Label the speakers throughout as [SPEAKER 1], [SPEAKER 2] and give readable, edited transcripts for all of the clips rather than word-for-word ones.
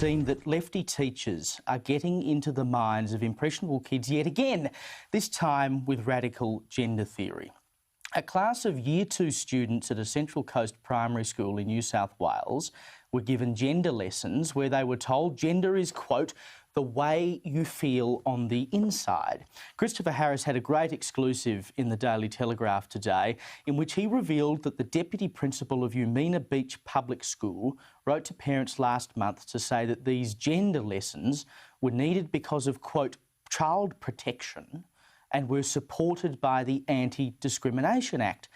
[SPEAKER 1] seem that lefty teachers are getting into the minds of impressionable kids yet again, this time with radical gender theory. A class of Year 2 students at a Central Coast primary school in New South Wales were given gender lessons where they were told gender is, quote, the way you feel on the inside. Christopher Harris had a great exclusive in the Daily Telegraph today in which he revealed that the Deputy Principal of Umina Beach Public School wrote to parents last month to say that these gender lessons were needed because of, quote, child protection and were supported by the Anti-Discrimination Act.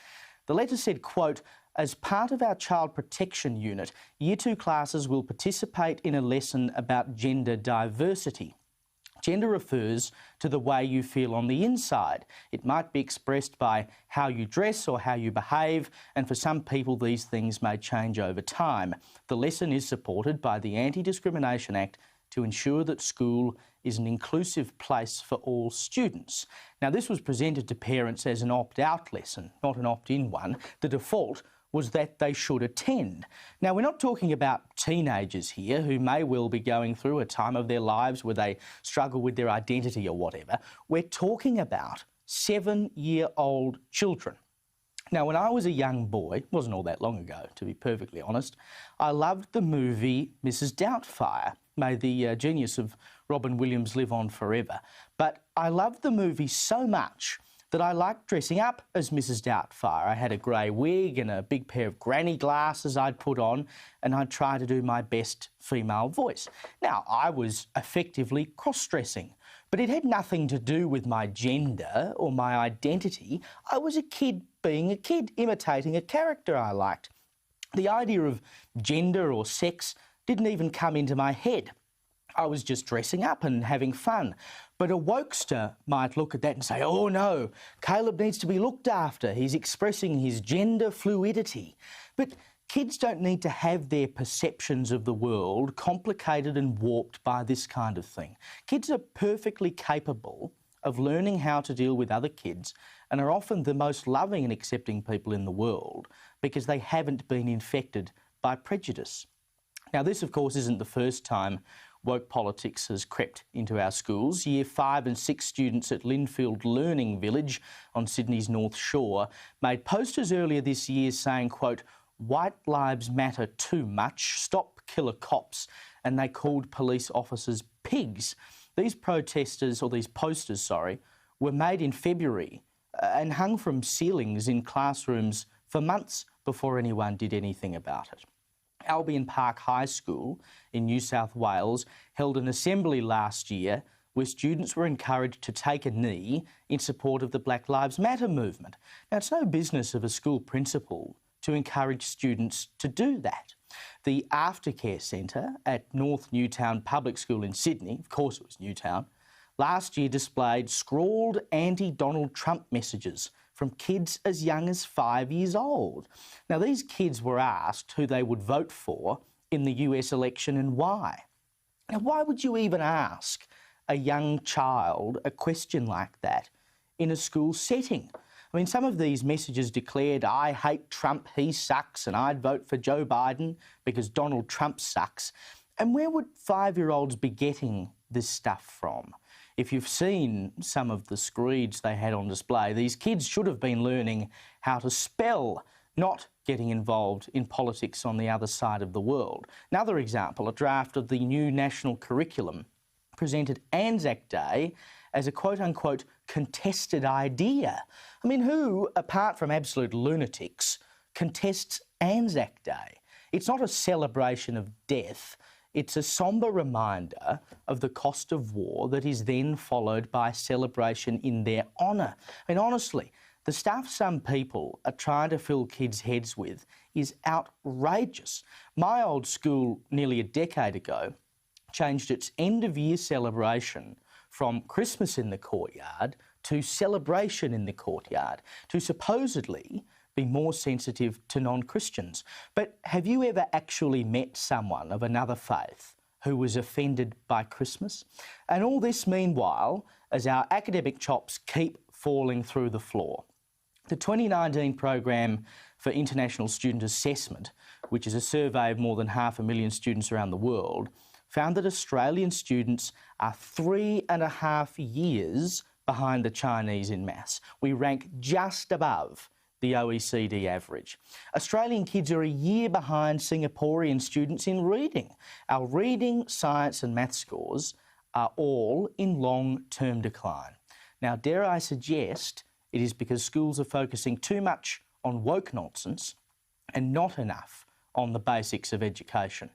[SPEAKER 1] The letter said, quote, as part of our child protection unit, Year 2 classes will participate in a lesson about gender diversity. Gender refers to the way you feel on the inside. It might be expressed by how you dress or how you behave, and for some people these things may change over time. The lesson is supported by the Anti-Discrimination Act to ensure that school is an inclusive place for all students. Now, this was presented to parents as an opt-out lesson, not an opt-in one. The default was that they should attend. Now, we're not talking about teenagers here who may well be going through a time of their lives where they struggle with their identity or whatever. We're talking about 7-year-old children. Now, when I was a young boy, it wasn't all that long ago, to be perfectly honest, I loved the movie Mrs. Doubtfire. May the genius of Robin Williams live on forever. But I loved the movie so much that I liked dressing up as Mrs. Doubtfire. I had a grey wig and a big pair of granny glasses I'd put on, and I'd try to do my best female voice. Now, I was effectively cross-dressing, but it had nothing to do with my gender or my identity. I was a kid being a kid, imitating a character I liked. The idea of gender or sex didn't even come into my head. I was just dressing up and having fun. But a wokester might look at that and say, oh no, Caleb needs to be looked after. He's expressing his gender fluidity. But kids don't need to have their perceptions of the world complicated and warped by this kind of thing. Kids are perfectly capable of learning how to deal with other kids and are often the most loving and accepting people in the world because they haven't been infected by prejudice. Now, this, of course, isn't the first time woke politics has crept into our schools. Year 5 and 6 students at Linfield Learning Village on Sydney's North Shore made posters earlier this year saying, quote, white lives matter too much, stop killer cops, and they called police officers pigs. These posters, were made in February and hung from ceilings in classrooms for months before anyone did anything about it. Albion Park High School in New South Wales held an assembly last year where students were encouraged to take a knee in support of the Black Lives Matter movement. Now, it's no business of a school principal to encourage students to do that. The Aftercare Centre at North Newtown Public School in Sydney, of course it was Newtown, last year displayed scrawled anti-Donald Trump messages from kids as young as 5 years old. Now, these kids were asked who they would vote for in the US election and why. Now, why would you even ask a young child a question like that in a school setting? I mean, some of these messages declared, I hate Trump, he sucks, and I'd vote for Joe Biden because Donald Trump sucks. And where would 5-year-olds be getting this stuff from? If you've seen some of the screeds they had on display, these kids should have been learning how to spell, not getting involved in politics on the other side of the world. Another example, a draft of the new national curriculum presented Anzac Day as a quote-unquote contested idea. I mean, who, apart from absolute lunatics, contests Anzac Day? It's not a celebration of death. It's a sombre reminder of the cost of war that is then followed by celebration in their honour. I mean, honestly, the stuff some people are trying to fill kids' heads with is outrageous. My old school, nearly a decade ago, changed its end-of-year celebration from Christmas in the courtyard to celebration in the courtyard to supposedly be more sensitive to non-Christians. But have you ever actually met someone of another faith who was offended by Christmas? And all this meanwhile, as our academic chops keep falling through the floor. The 2019 program for International Student Assessment, which is a survey of more than 500,000 students around the world, found that Australian students are 3.5 years behind the Chinese in maths. We rank just above the OECD average. Australian kids are a year behind Singaporean students in reading. Our reading, science and maths scores are all in long-term decline. Now, dare I suggest it is because schools are focusing too much on woke nonsense and not enough on the basics of education.